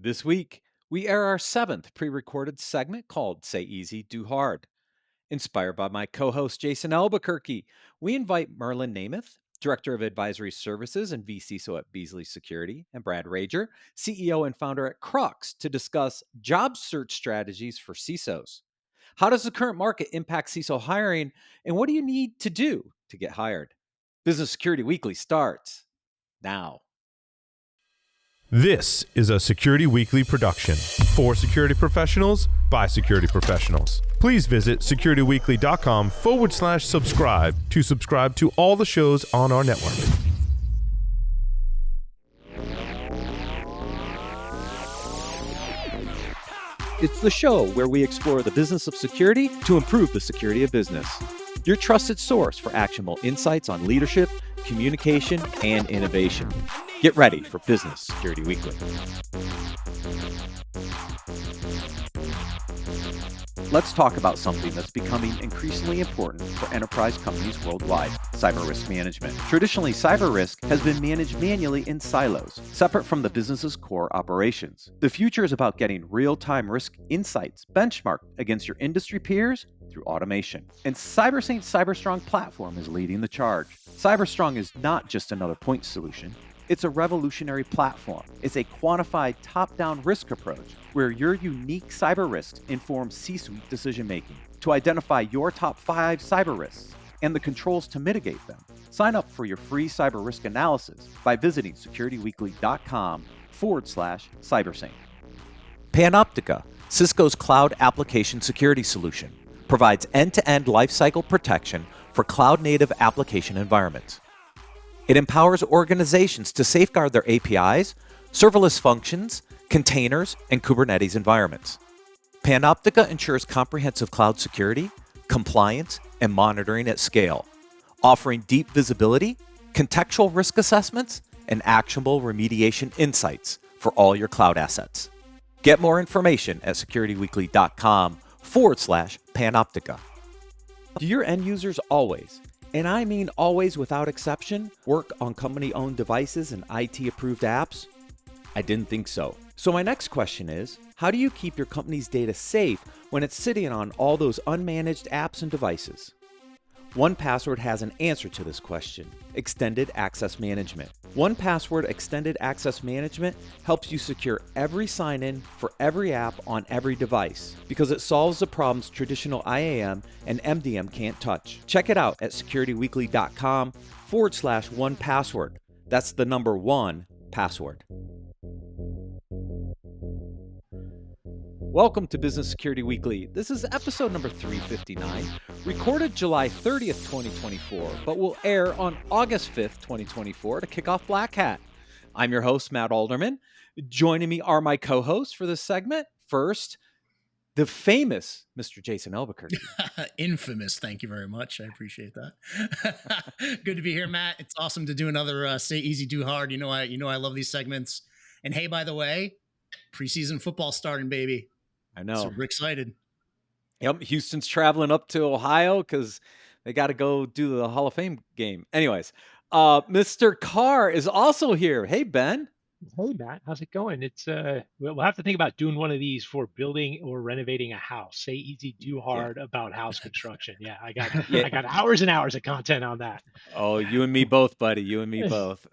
This week, we air our seventh pre recorded segment called Say Easy, Do Hard. Inspired by my co host, Jason Albuquerque, we invite Merlin Namuth, Director of Advisory Services and VCISO at Beasley Security, and Brad Rager, CEO and founder at Crux, to discuss job search strategies for CISOs. How does the current market impact CISO hiring, and what do you need to do to get hired? Business Security Weekly starts now. This is a Security Weekly production for security professionals by security professionals. Please visit securityweekly.com/subscribe to subscribe to all the shows on our network. It's the show where we explore the business of security to improve the security of business. Your trusted source for actionable insights on leadership, communication, and innovation. Get ready for Business Security Weekly. Let's talk about something that's becoming increasingly important for enterprise companies worldwide: cyber risk management. Traditionally, cyber risk has been managed manually in silos, separate from the business's core operations. The future is about getting real-time risk insights benchmarked against your industry peers through automation. And CyberSaint's CyberStrong platform is leading the charge. CyberStrong is not just another point solution. It's a revolutionary platform. It's a quantified top-down risk approach where your unique cyber risks inform C-suite decision-making to identify your top 5 cyber risks and the controls to mitigate them. Sign up for your free cyber risk analysis by visiting securityweekly.com/cybersaint. Panoptica, Cisco's cloud application security solution, provides end-to-end lifecycle protection for cloud-native application environments. It empowers organizations to safeguard their APIs, serverless functions, containers, and Kubernetes environments. Panoptica ensures comprehensive cloud security, compliance, and monitoring at scale, offering deep visibility, contextual risk assessments, and actionable remediation insights for all your cloud assets. Get more information at securityweekly.com/Panoptica. Do your end users always, and I mean always without exception, work on company-owned devices and IT-approved apps? I didn't think so. So my next question is, how do you keep your company's data safe when it's sitting on all those unmanaged apps and devices? 1Password has an answer to this question: Extended Access Management. 1Password Extended Access Management helps you secure every sign-in for every app on every device because it solves the problems traditional IAM and MDM can't touch. Check it out at securityweekly.com/1Password. That's the number 1 password. Welcome to Business Security Weekly. This is episode number 359, recorded July 30th, 2024, but will air on August 5th, 2024 to kick off Black Hat. I'm your host, Matt Alderman. Joining me are my co-hosts for this segment. First, the famous Mr. Jason Albuquerque. Infamous. Thank you very much. I appreciate that. Good to be here, Matt. It's awesome to do another Say Easy, Do Hard. I love these segments. And hey, by the way, preseason football starting, baby. I know. So we're excited. Yep, Houston's traveling up to Ohio because they got to go do the Hall of Fame game. Anyways, Mr. Carr is also here. Hey, Ben. Hey, Matt, how's it going? We'll have to think about doing one of these for building or renovating a house. Say easy, do hard about house construction. Yeah, I got hours and hours of content on that. Oh, you and me both, buddy. You and me both.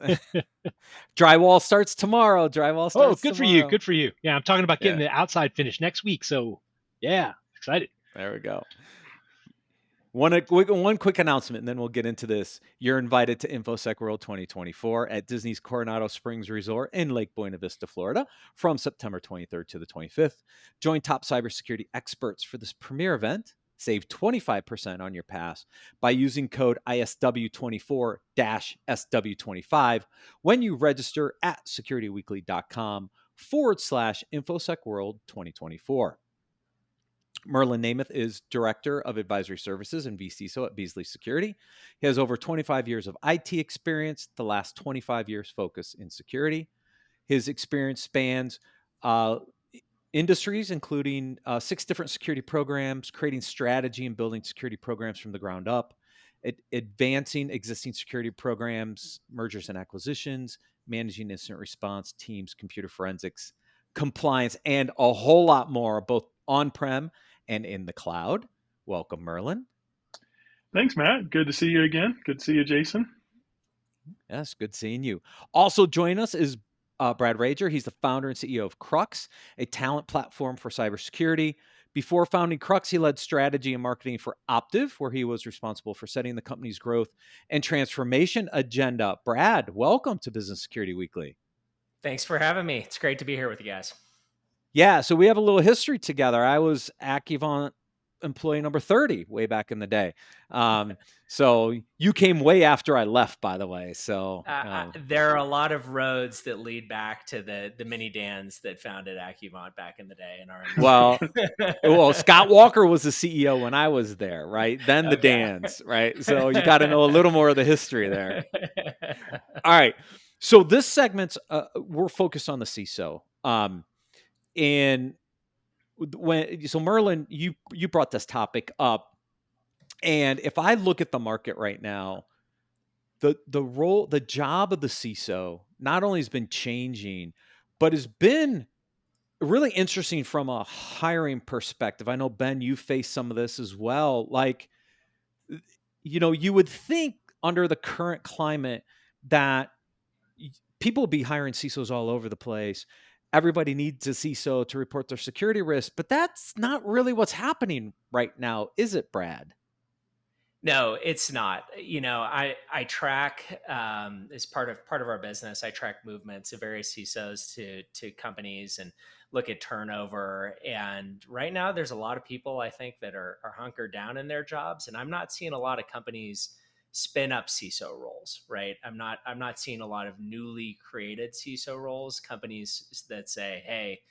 Drywall starts tomorrow. Good for you. Good for you. Yeah, I'm talking about getting the outside finished next week. So, yeah, excited. There we go. One quick announcement, and then we'll get into this. You're invited to InfoSec World 2024 at Disney's Coronado Springs Resort in Lake Buena Vista, Florida, from September 23rd to the 25th. Join top cybersecurity experts for this premier event. Save 25% on your pass by using code ISW24-SW25 when you register at securityweekly.com/InfoSec World 2024. Merlin Namuth is Director of Advisory Services and VCISO at Beasley Security. He has over 25 years of IT experience, the last 25 years focus in security. His experience spans industries, including 6 different security programs, creating strategy and building security programs from the ground up, advancing existing security programs, mergers and acquisitions, managing incident response teams, computer forensics, compliance, and a whole lot more, both on-prem and in the cloud. Welcome, Merlin. Thanks, Matt. Good to see you again. Good to see you, Jason. Yes, good seeing you. Also joining us is Brad Rager. He's the founder and CEO of Crux, a talent platform for cybersecurity. Before founding Crux, he led strategy and marketing for Optiv, where he was responsible for setting the company's growth and transformation agenda. Brad, welcome to Business Security Weekly. Thanks for having me. It's great to be here with you guys. Yeah, so we have a little history together. I was Accuvant employee number 30 way back in the day. So you came way after I left, by the way. So there are a lot of roads that lead back to the mini Dans that founded Accuvant back in the day in our industry. Well, Scott Walker was the CEO when I was there, right? Then the Dans, right? So you got to know a little more of the history there. All right. So this segment's we're focused on the CISO. And so Merlin, you brought this topic up, and if I look at the market right now, the job of the CISO not only has been changing, but has been really interesting from a hiring perspective. I know, Ben, you face some of this as well. Like, you would think under the current climate that people would be hiring CISOs all over the place. Everybody needs a CISO to report their security risk, but that's not really what's happening right now, is it, Brad? No, it's not. I track as part of our business. I track movements of various CISOs to companies and look at turnover. And right now, there's a lot of people I think that are hunkered down in their jobs, and I'm not seeing a lot of companies spin up CISO roles. Right? I'm not seeing a lot of newly created CISO roles. Companies that say, "Hey,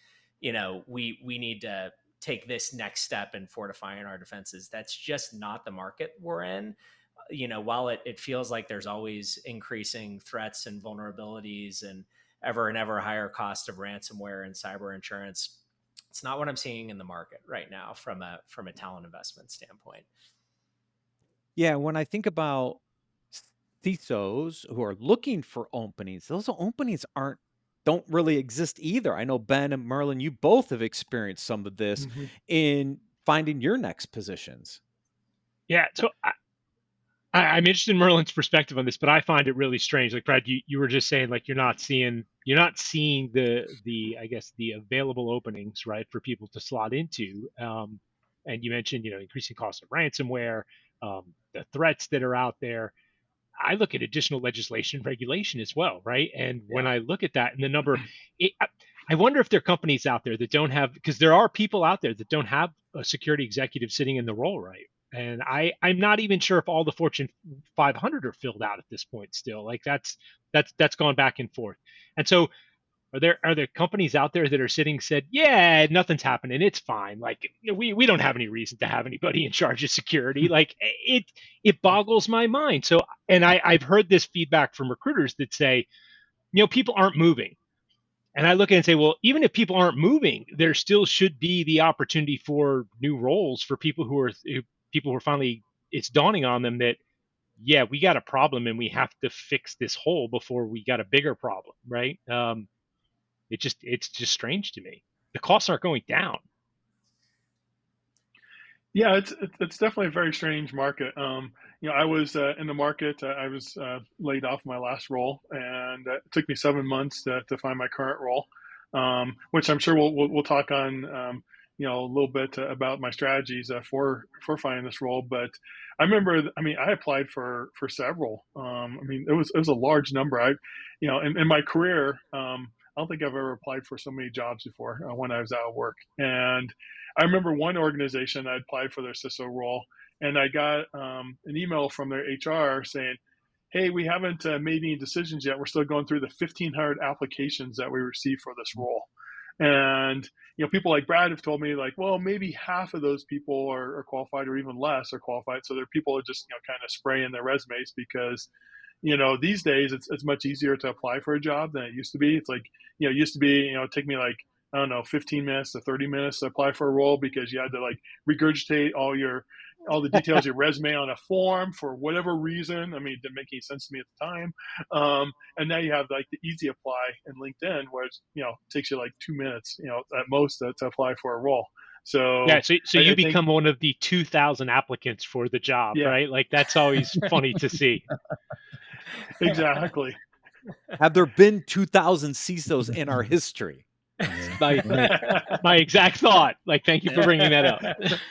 we need to take this next step in fortifying our defenses." That's just not the market we're in. While it feels like there's always increasing threats and vulnerabilities and ever higher cost of ransomware and cyber insurance, it's not what I'm seeing in the market right now from a talent investment standpoint. Yeah, when I think about CISOs who are looking for openings, those openings don't really exist either. I know Ben and Merlin, you both have experienced some of this in finding your next positions. Yeah, so I'm interested in Merlin's perspective on this, but I find it really strange. Like Brad, you were just saying, like you're not seeing the I guess the available openings, right, for people to slot into. And you mentioned increasing cost of ransomware, the threats that are out there. I look at additional legislation, regulation as well, right? And when I look at that and the number, I wonder if there are companies out there that don't have, because there are people out there that don't have a security executive sitting in the role, right? And I'm not even sure if all the Fortune 500 are filled out at this point still. Like that's gone back and forth. And so are there companies out there that are said, yeah, nothing's happening, it's fine. Like we don't have any reason to have anybody in charge of security. Like it boggles my mind. So, and I've heard this feedback from recruiters that say, people aren't moving. And I look at it and say, well, even if people aren't moving, there still should be the opportunity for new roles for people who are finally, it's dawning on them that, yeah, we got a problem and we have to fix this hole before we got a bigger problem, right? It's just strange to me. The costs aren't going down. Yeah, it's definitely a very strange market. I was in the market. I was laid off my last role, and it took me 7 months to find my current role, which I'm sure we'll talk on. A little bit about my strategies for finding this role. But I remember, I applied for several. It was a large number. In my career, I don't think I've ever applied for so many jobs before when I was out of work. And I remember one organization I applied for their CISO role, and I got an email from their HR saying, "Hey, we haven't made any decisions yet. We're still going through the 1,500 applications that we received for this role." And people like Brad have told me, like, well, maybe half of those people are qualified, or even less are qualified. So there are people who just kind of spraying their resumes because these days it's much easier to apply for a job than it used to be. It's like, it used to be, it'd take me like, I don't know, 15 minutes to 30 minutes to apply for a role because you had to like regurgitate all your all the details of your resume on a form for whatever reason. I mean, it didn't make any sense to me at the time. And now you have like the easy apply in LinkedIn, where it's, takes you like 2 minutes, at most to apply for a role. So yeah, so I you think, become one of the 2,000 applicants for the job, yeah, right? Like that's always funny to see. exactly. Have there been 2,000 CISOs in our history? My exact thought. Like, thank you for bringing that up.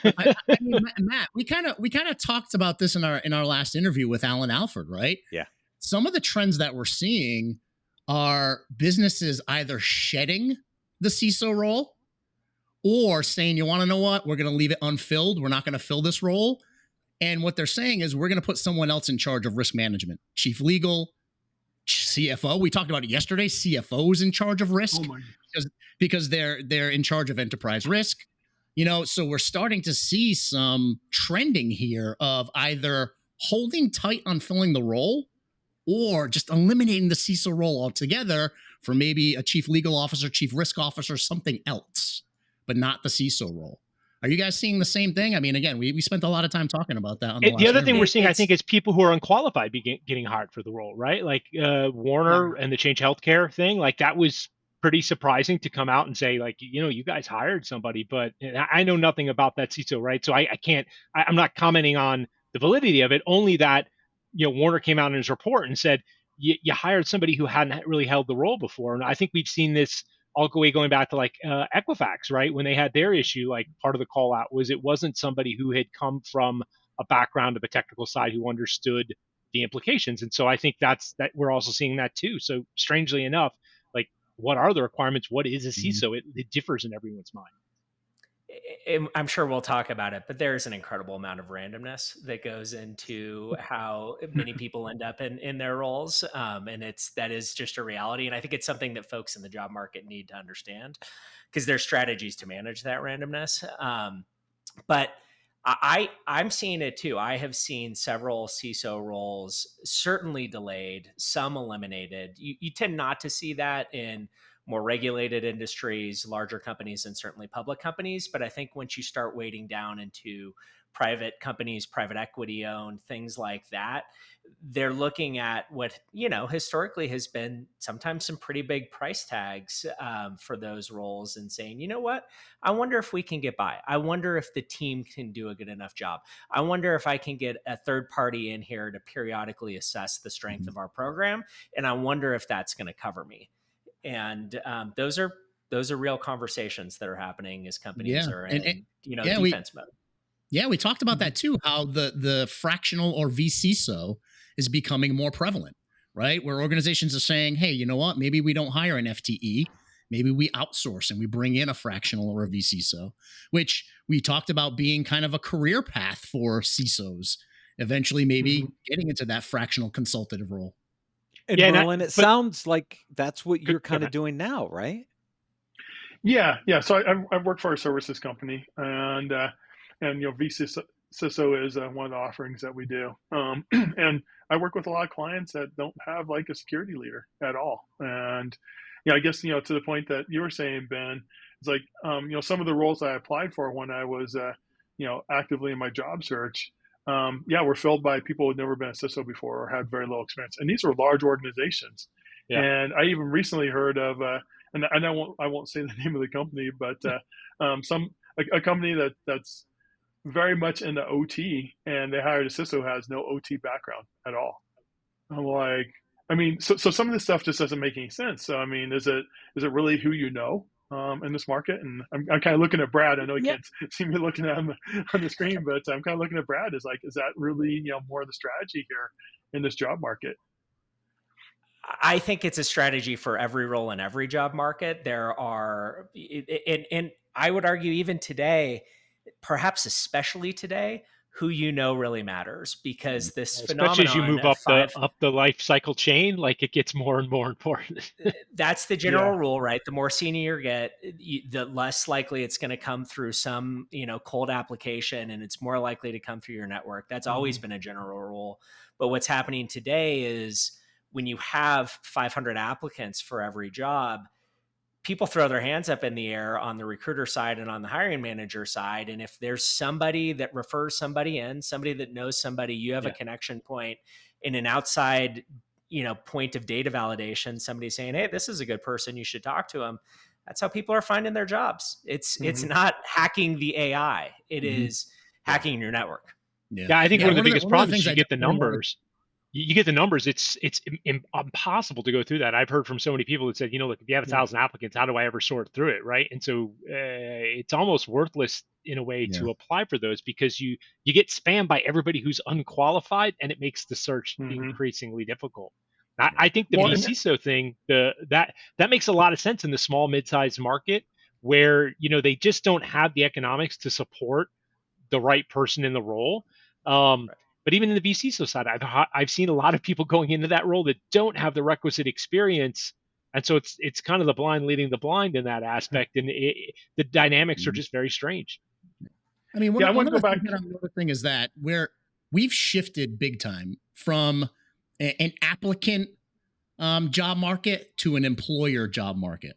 I mean, Matt, we kind of talked about this in our last interview with Alan Alford, right? Yeah. Some of the trends that we're seeing are businesses either shedding the CISO role or saying, you want to know what? We're going to leave it unfilled. We're not going to fill this role. And what they're saying is we're going to put someone else in charge of risk management, chief legal, CFO. We talked about it yesterday. CFO is in charge of risk because they're in charge of enterprise risk. So we're starting to see some trending here of either holding tight on filling the role or just eliminating the CISO role altogether for maybe a chief legal officer, chief risk officer, something else, but not the CISO role. Are you guys seeing the same thing? I mean, again, we spent a lot of time talking about that on the last other thing interview. we're seeing, I think, is people who are unqualified getting hired for the role, right? Like Warner and the Change Healthcare thing, like that was pretty surprising to come out and say, like, you guys hired somebody, but I know nothing about that CISO, right? So I'm not commenting on the validity of it, only that, Warner came out in his report and said, you hired somebody who hadn't really held the role before. And I think we've seen this all going back to like Equifax, right? When they had their issue, like part of the call out was it wasn't somebody who had come from a background of a technical side who understood the implications. And so I think that we're also seeing that too. So strangely enough, like what are the requirements? What is a CISO? It differs in everyone's mind. I'm sure we'll talk about it, but there's an incredible amount of randomness that goes into how many people end up in their roles. And that is just a reality. And I think it's something that folks in the job market need to understand because there's strategies to manage that randomness. But I'm seeing it too. I have seen several CISO roles certainly delayed, some eliminated. You tend not to see that in more regulated industries, larger companies, and certainly public companies. But I think once you start wading down into private companies, private equity owned, things like that, they're looking at what, historically has been sometimes some pretty big price tags for those roles and saying, you know what, I wonder if we can get by. I wonder if the team can do a good enough job. I wonder if I can get a third party in here to periodically assess the strength of our program. And I wonder if that's going to cover me. And those are real conversations that are happening as companies are in defense mode. Yeah, we talked about that too, how the fractional or vCISO is becoming more prevalent, right? Where organizations are saying, hey, you know what? Maybe we don't hire an FTE. Maybe we outsource and we bring in a fractional or a vCISO, which we talked about being kind of a career path for CISOs, eventually maybe getting into that fractional consultative role. And Merlin, it sounds like that's what you're kind of doing now, right? Yeah. So I've worked for a services company, and vCISO is one of the offerings that we do. And I work with a lot of clients that don't have like a security leader at all. And I guess to the point that you were saying, Ben, it's like some of the roles I applied for when I was actively in my job search. Were filled by people who'd never been a CISO before or had very little experience. And these were large organizations. Yeah. And I even recently heard of, and I won't say the name of the company, but a company that's very much into OT, and they hired a CISO who has no OT background at all. I'm like, so some of this stuff just doesn't make any sense. So, is it really who in this market? And I'm kind of looking at Brad. I know you can't see me looking at him on the screen, but I'm kind of looking at Brad as like, is that really, more of the strategy here in this job market? I think it's a strategy for every role in every job market. There are, and I would argue even today, perhaps especially today, who really matters, because this phenomenon, especially as you move up the life cycle chain, like it gets more and more important. That's the general rule, right? The more senior you get, the less likely it's going to come through some cold application, and it's more likely to come through your network. That's always been a general rule. But what's happening today is when you have 500 applicants for every job, people throw their hands up in the air on the recruiter side and on the hiring manager side. And if there's somebody that refers somebody in, somebody that knows somebody, you have a Yeah. connection point in an outside, point of data validation, somebody saying, hey, this is a good person, you should talk to him. That's how people are finding their jobs. It's not hacking the AI. It is hacking your network. Yeah, I think one of the biggest one of the problems things is you I get the definitely wanted- numbers. You get the numbers. It's impossible to go through that. I've heard from so many people that said, look, if you have 1,000 applicants, how do I ever sort through it, right? And so it's almost worthless in a way to apply for those, because you get spammed by everybody who's unqualified, and it makes the search increasingly difficult. I think the Well, vCISO thing, that makes a lot of sense in the small mid-sized market, where they just don't have the economics to support the right person in the role. But even in the vCISO side, I've seen a lot of people going into that role that don't have the requisite experience, and so it's kind of the blind leading the blind in that aspect, and the dynamics are just very strange. I mean, I one want of to the go things back. that I'm noticing is that we've shifted big time from an applicant job market to an employer job market.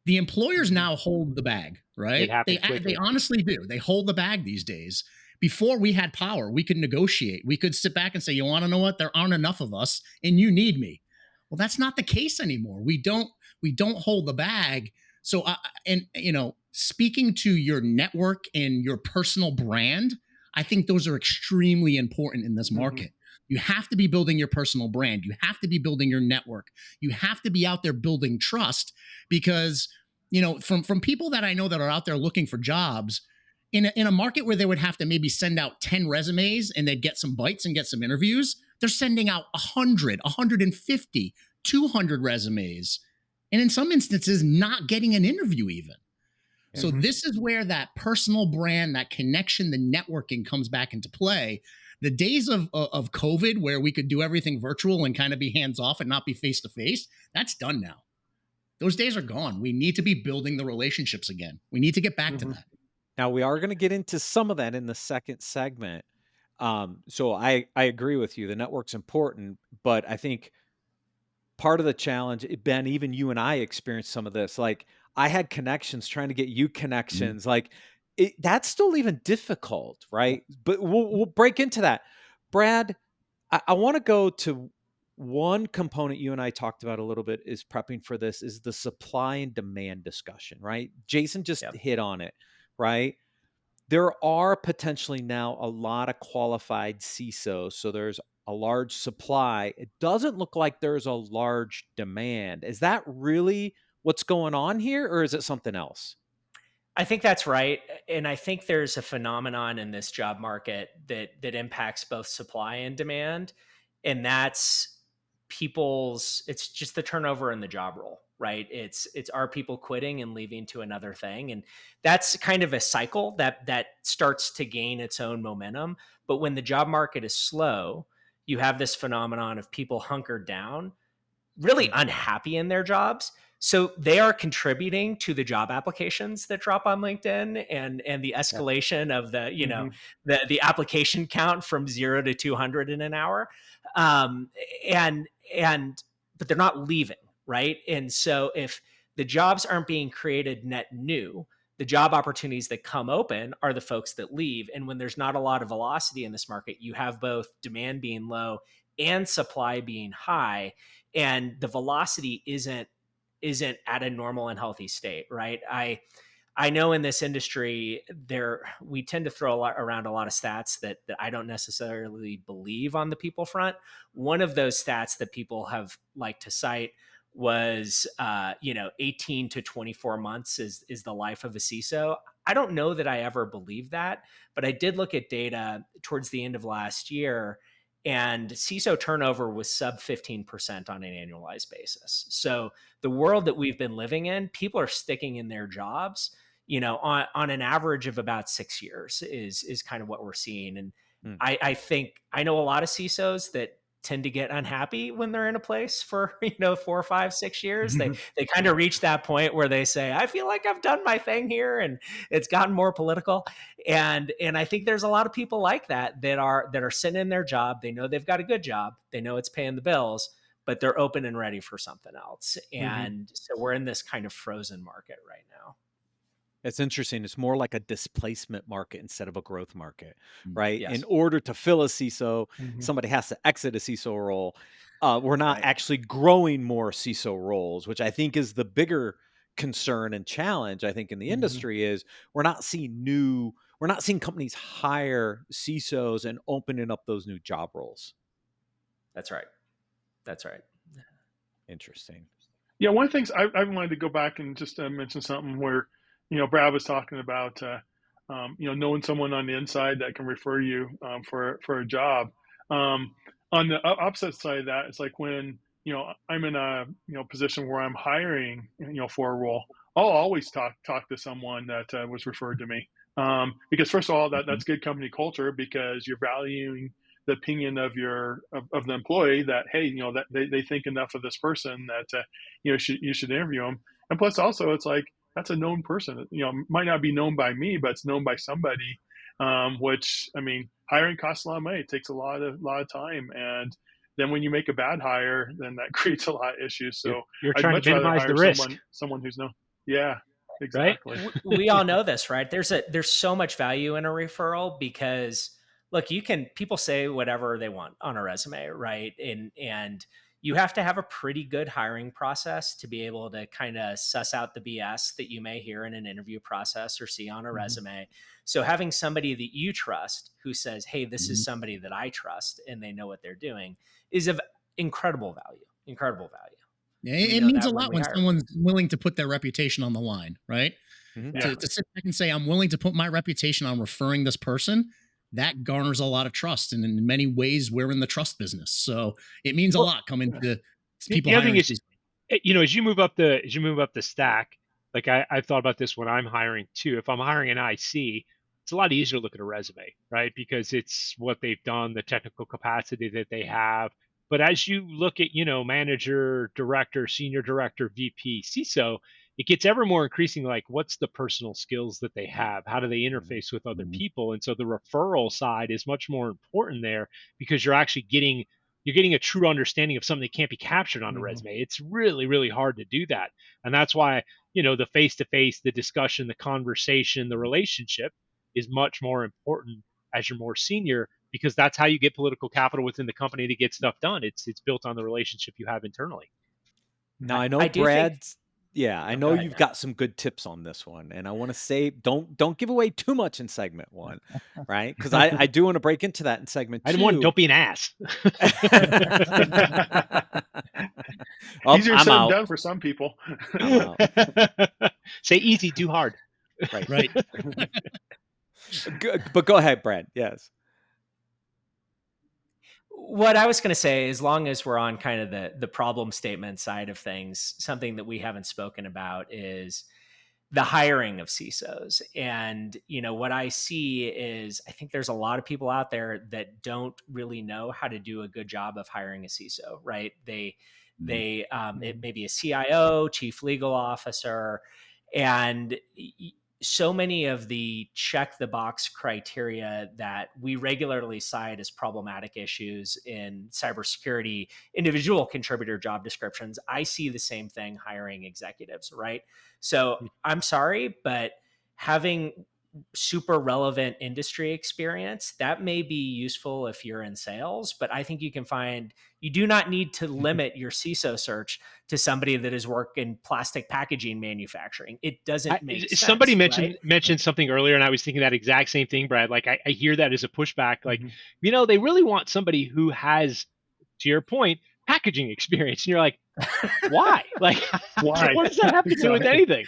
The employers now hold the bag, right? It happened quickly. They honestly do. They hold the bag these days. Before we had power, we could negotiate. We could sit back and say, "You want to know what? There aren't enough of us, and you need me." Well, that's not the case anymore. We don't hold the bag. So, and speaking to your network and your personal brand, I think those are extremely important in this market. You have to be building your personal brand. You have to be building your network. You have to be out there building trust, because from people that I know that are out there looking for jobs in a market where they would have to maybe send out 10 resumes and they'd get some bites and get some interviews, they're sending out 100, 150, 200 resumes, and in some instances not getting an interview even. So this is where that personal brand, that connection, the networking comes back into play. The days of COVID, where we could do everything virtual and kind of be hands off and not be face to face, that's done now. Those days are gone. We need to be building the relationships again. We need to get back to that. Now, we are going to get into some of that in the second segment. So I agree with you. The network's important, but I think part of the challenge, Ben, even you and I experienced some of this. Like, I had connections trying to get you connections. Like, that's still even difficult, right? But we'll break into that. Brad, I want to go to one component you and I talked about a little bit is prepping for this, is the supply and demand discussion, right? Jason just hit on it, right? There are potentially now a lot of qualified CISOs. So there's a large supply. It doesn't look like there's a large demand. Is that really what's going on here, or is it something else? I think that's right. And I think there's a phenomenon in this job market that impacts both supply and demand. And that's it's just the turnover in the job role, right? It's are people quitting and leaving to another thing. And that's kind of a cycle that starts to gain its own momentum. But when the job market is slow, you have this phenomenon of people hunkered down, really unhappy in their jobs. So they are contributing to the job applications that drop on LinkedIn and the escalation of the application count from 0 to 200 in an hour. And but they're not leaving, right? And so if the jobs aren't being created net new, the job opportunities that come open are the folks that leave. And when there's not a lot of velocity in this market, you have both demand being low and supply being high, and the velocity isn't at a normal and healthy state, right? I know in this industry we tend to throw around a lot of stats that I don't necessarily believe on the people front. One of those stats that people have liked to cite was 18 to 24 months is the life of a CISO. I don't know that I ever believed that, but I did look at data towards the end of last year, and CISO turnover was sub 15% on an annualized basis. So the world that we've been living in, people are sticking in their jobs, on an average of about 6 years is kind of what we're seeing. And I think I know a lot of CISOs that tend to get unhappy when they're in a place for 4, 5, 6 years. They kind of reach that point where they say, I feel like I've done my thing here, and it's gotten more political. And I think there's a lot of people like that are sitting in their job. They know they've got a good job. They know it's paying the bills, but they're open and ready for something else. Hmm. And so we're in this kind of frozen market right now. It's interesting. It's more like a displacement market instead of a growth market, right? In Yes. order to fill a CISO, Hmm. somebody has to exit a CISO role. We're not Right. actually growing more CISO roles, which I think is the bigger concern and challenge. I think in the Hmm. industry is we're not seeing companies hire CISOs and opening up those new job roles. That's right. That's right. Interesting. Yeah, one of the things I wanted to go back and just mention something where, Brad was talking about, knowing someone on the inside that can refer you for a job. Um, on the opposite side of that, it's like when I'm in a position where I'm hiring for a role, I'll always talk to someone that was referred to me, because first of all, that's good company culture because you're valuing the opinion of of the employee that, hey, that they think enough of this person that you should interview them. And plus also it's like that's a known person, might not be known by me, but it's known by somebody, which, I mean, hiring costs a lot of money. It takes a lot of time, and then when you make a bad hire, then that creates a lot of issues. You're, So you're I'd trying to much rather minimize the hire risk, someone who's known. Yeah, right? exactly. We all know this, right? There's so much value in a referral because look, people say whatever they want on a resume, right? And you have to have a pretty good hiring process to be able to kind of suss out the BS that you may hear in an interview process or see on a Hmm. resume. So having somebody that you trust who says, "Hey, this Mhm. is somebody that I trust and they know what they're doing," is of incredible value. Incredible value. Yeah, We it know means a that when lot we when hire someone's people. willing to put their reputation on the line, right? Mhm. Yeah. To sit back and say, I'm willing to put my reputation on referring this person, that garners a lot of trust. And in many ways, we're in the trust business. So it means a Well, lot coming Yeah. to the people other thing hiring. is, as you move up the stack, like I've thought about this when I'm hiring too. If I'm hiring an IC, it's a lot easier to look at a resume, right? Because it's what they've done, the technical capacity that they have. But as you look at, manager, director, senior director, VP, CISO, it gets ever more increasing like what's the personal skills that they have? How do they Mhm. interface with other people? And so the referral side is much more important there because you're getting a true understanding of something that can't be captured on a Hmm. resume. It's really, really hard to do that. And that's why, the face to face, the discussion, the conversation, the relationship is much more important as you're more senior because that's how you get political capital within the company to get stuff done. It's built on the relationship you have internally. Now I know I do think. Brad's yeah, I Oh, know go ahead, you've Matt. got some good tips on this one, and I wanna say don't give away too much in segment 1, right? Because I do wanna break into that in segment Item one, 2. don't be an ass. Oh, Easier I'm said than out. done for some people. I'm out. Say easy, do hard. Right. Right. But go ahead, Brad. Yes. What I was going to say, as long as we're on kind of the problem statement side of things, something that we haven't spoken about is the hiring of CISOs. And what I see is I think there's a lot of people out there that don't really know how to do a good job of hiring a CISO, right? It may be a CIO, chief legal officer, and so many of the check the box criteria that we regularly cite as problematic issues in cybersecurity individual contributor job descriptions, I see the same thing hiring executives, right? So I'm sorry, but having super relevant industry experience that may be useful if you're in sales, but I think you do not need to limit your CISO search to somebody that has worked in plastic packaging manufacturing. It doesn't make Somebody sense, right? mentioned something earlier, and I was thinking that exact same thing, Brad. Like I hear that as a pushback. Like, Hmm. they really want somebody who has, to your point, packaging experience, and you're like, why? Like, Why? what does that have to do with Exactly. anything?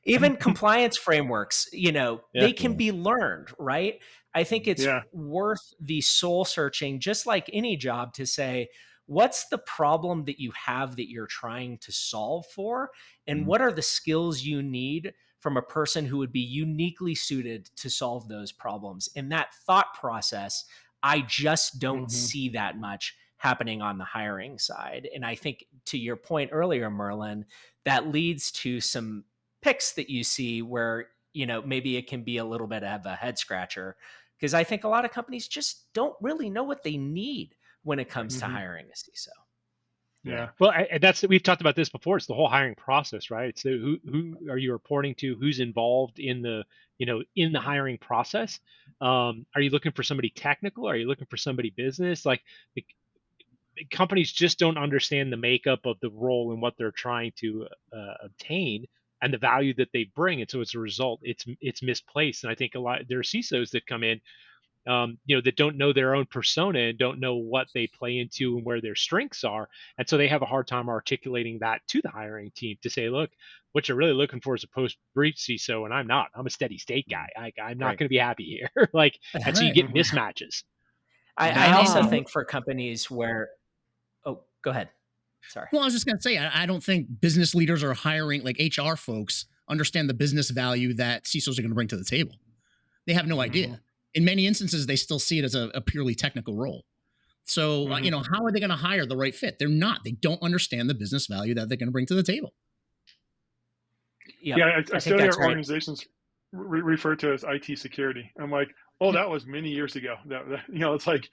Even compliance frameworks, Yeah. they can be learned, right? I think it's Yeah. worth the soul searching, just like any job, to say, what's the problem that you have that you're trying to solve for? And what are the skills you need from a person who would be uniquely suited to solve those problems? In that thought process, I just don't Hmm. see that much happening on the hiring side. And I think to your point earlier, Merlin, that leads to some picks that you see where maybe it can be a little bit of a head scratcher because I think a lot of companies just don't really know what they need when it comes to Hmm. hiring a CISO. Yeah. Well, we've talked about this before. It's the whole hiring process, right? It's who are you reporting to? Who's involved in the in the hiring process? Are you looking for somebody technical? Are you looking for somebody business? Like the companies just don't understand the makeup of the role and what they're trying to obtain and the value that they bring, and so as a result, it's misplaced. And I think there are CISOs that come in, that don't know their own persona and don't know what they play into and where their strengths are. And so they have a hard time articulating that to the hiring team to say, look, what you're really looking for is a post-breach CISO, and I'm not. I'm a steady state guy. I'm not Right. going to be happy here. And so you get mismatches. I also think for companies where, oh, go ahead. Sorry. Well, I was just going to say, I don't think business leaders are hiring, like HR folks understand the business value that CISOs are going to bring to the table. They have no idea. In many instances, they still see it as a purely technical role. So, how are they going to hire the right fit? They're not. They don't understand the business value that they're going to bring to the table. Yep. Yeah, I still hear that's right. organizations refer to as IT security. I'm like, oh, that was many years ago. That it's like,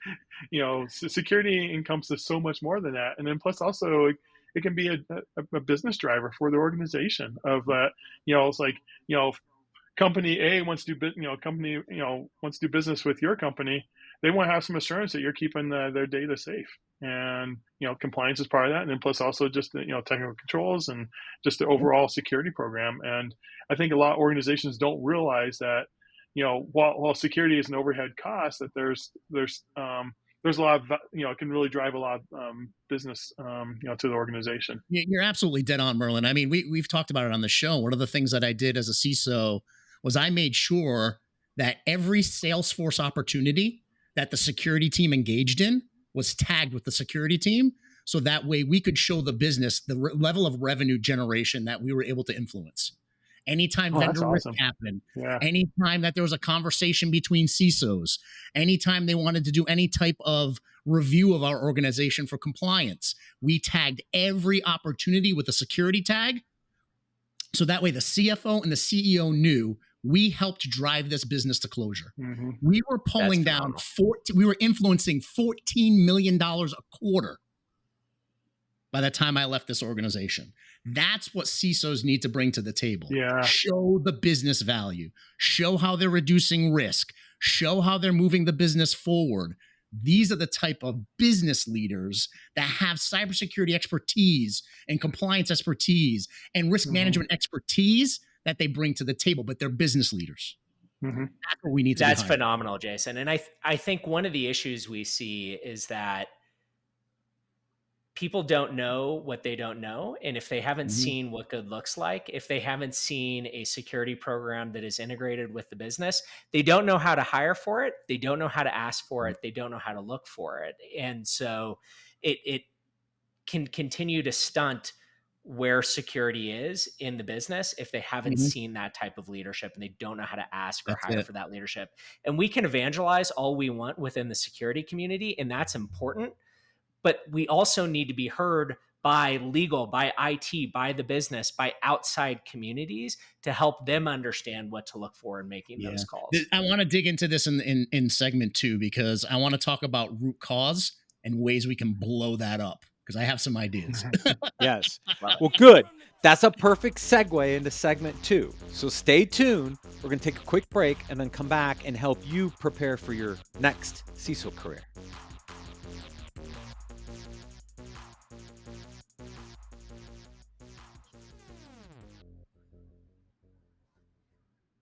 security encompasses so much more than that. And then plus also it can be a business driver for the organization of it's like, company A wants to do, wants to do business with your company. They want to have some assurance that you're keeping their data safe, and compliance is part of that. And then plus also just technical controls and just the overall security program. And I think a lot of organizations don't realize that while security is an overhead cost, that there's a lot of it can really drive a lot of business to the organization. You're absolutely dead on, Merlin. I mean, we've talked about it on the show. One of the things that I did as a CISO was I made sure that every Salesforce opportunity that the security team engaged in was tagged with the security team. So that way we could show the business the level of revenue generation that we were able to influence. Anytime vendor risk happened, anytime that there was a conversation between CISOs, anytime they wanted to do any type of review of our organization for compliance, we tagged every opportunity with a security tag. So that way the CFO and the CEO knew we helped drive this business to closure. We were pulling down we were influencing $14 million a quarter by the time I left this organization. That's what CISOs need to bring to the table. Show the business value, show how they're reducing risk, show how they're moving the business forward. These are the type of business leaders that have cybersecurity expertise and compliance expertise and risk management expertise that they bring to the table, but they're business leaders. That's what we need to do. That's phenomenal, Jason. And I think one of the issues we see is that people don't know what they don't know. And if they haven't seen what good looks like, if they haven't seen a security program that is integrated with the business, they don't know how to hire for it. They don't know how to ask for it. They don't know how to look for it. And so it can continue to stunt where security is in the business if they haven't seen that type of leadership and they don't know how to ask or hire for that leadership. And we can evangelize all we want within the security community, and that's important. But we also need to be heard by legal, by IT, by the business, by outside communities to help them understand what to look for in making those calls. I want to dig into this in segment 2, because I want to talk about root cause and ways we can blow that up, because I have some ideas. Yes. Well, good. That's a perfect segue into segment 2. So stay tuned. We're going to take a quick break and then come back and help you prepare for your next CISO career.